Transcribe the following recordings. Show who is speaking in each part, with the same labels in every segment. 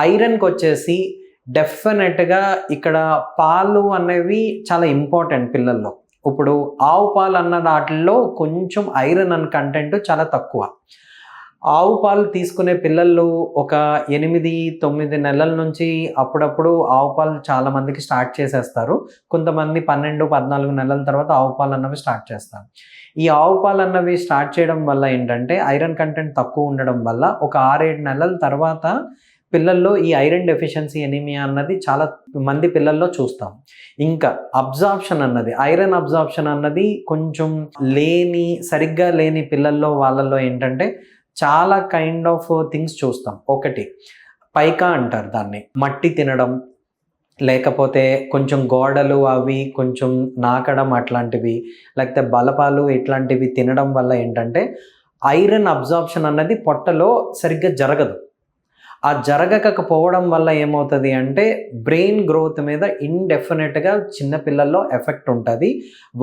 Speaker 1: ఐరన్‌కి వచ్చేసి డెఫినెట్‌గా ఇక్కడ పాలు అనేవి చాలా ఇంపార్టెంట్ పిల్లల్లో. ఇప్పుడు ఆవు పాలు అన్న దాటిల్లో కొంచెం ఐరన్ అన్న కంటెంట్ చాలా తక్కువ. ఆవు పాలు తీసుకునే పిల్లలు ఒక 8, 9 నెలల నుంచి అప్పుడప్పుడు ఆవు పాలు చాలా మందికి స్టార్ట్ చేసేస్తారు. కొంతమంది 12, 14 నెలల తర్వాత ఆవు పాలు అన్నవి స్టార్ట్ చేస్తారు. ఈ ఆవు పాలు అన్నవి స్టార్ట్ చేయడం వల్ల ఏంటంటే ఐరన్ కంటెంట్ తక్కువ ఉండడం వల్ల ఒక 6, 7 నెలల తర్వాత పిల్లల్లో ఈ ఐరన్ డెఫిషియన్సీ ఎనీమియా అన్నది చాలా మంది పిల్లల్లో చూస్తాం. ఇంకా అబ్జార్ప్షన్ అన్నది, ఐరన్ అబ్జార్ప్షన్ అన్నది కొంచెం సరిగ్గా లేని పిల్లల్లో వాళ్ళల్లో ఏంటంటే చాలా కైండ్ ఆఫ్ థింగ్స్ చూస్తాం. ఒకటి పైకా అంటారు దాన్ని, మట్టి తినడం, లేకపోతే కొంచెం గోడలు అవి కొంచెం నాకడం అట్లాంటివి, లేకపోతే బలపాలు ఇట్లాంటివి తినడం వల్ల ఏంటంటే ఐరన్ అబ్జార్ప్షన్ అన్నది పొట్టలో సరిగ్గా జరగదు. ఆ జరగకపోవడం వల్ల ఏమవుతుంది అంటే బ్రెయిన్ గ్రోత్ మీద ఇండెఫినెట్గా చిన్న పిల్లల్లో ఎఫెక్ట్ ఉంటుంది.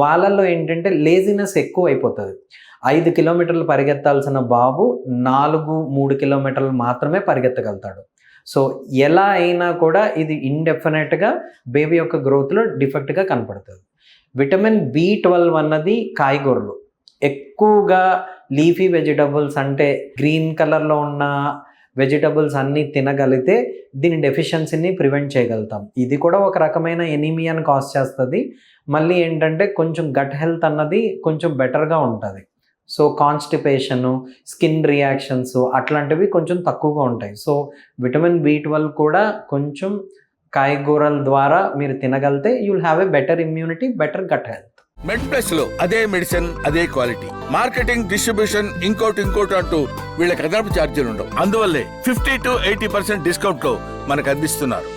Speaker 1: వాళ్ళల్లో ఏంటంటే లేజినెస్ ఎక్కువ అయిపోతుంది. 5 కిలోమీటర్లు పరిగెత్తాల్సిన బాబు 3 కిలోమీటర్లు మాత్రమే పరిగెత్తగలుగుతాడు. సో ఎలా అయినా కూడా ఇది ఇండెఫినెట్గా బేబీ యొక్క గ్రోత్లో డిఫెక్ట్గా కనపడుతుంది. విటమిన్ B12 అన్నది కాయగూరలు ఎక్కువగా లీఫీ వెజిటబుల్స్ అంటే గ్రీన్ కలర్లో ఉన్న వెజిటబుల్స్ అన్నీ తినగలిగితే దీని డెఫిషియన్సీని ప్రివెంట్ చేయగలుగుతాం. ఇది కూడా ఒక రకమైన ఎనీమియాని కాజ్ చేస్తుంది. మళ్ళీ ఏంటంటే కొంచెం గట్ హెల్త్ అన్నది కొంచెం బెటర్గా ఉంటుంది. సో కాన్స్టిపేషను, స్కిన్ రియాక్షన్స్ అట్లాంటివి కొంచెం తక్కువగా ఉంటాయి. సో విటమిన్ B12 కూడా కొంచెం కాయగూరల ద్వారా మీరు తినగలిగితే you will have a better immunity, better gut health.
Speaker 2: MedPlus లో అదే మెడిసిన్ అదే క్వాలిటీ, మార్కెటింగ్, డిస్ట్రిబ్యూషన్, ఇంకోటి అంటూ వీళ్ళకి అదనపు ఛార్జీలు ఉండవు. అందువల్లే 50 to 80% డిస్కౌంట్ లో మనకు అందిస్తున్నారు.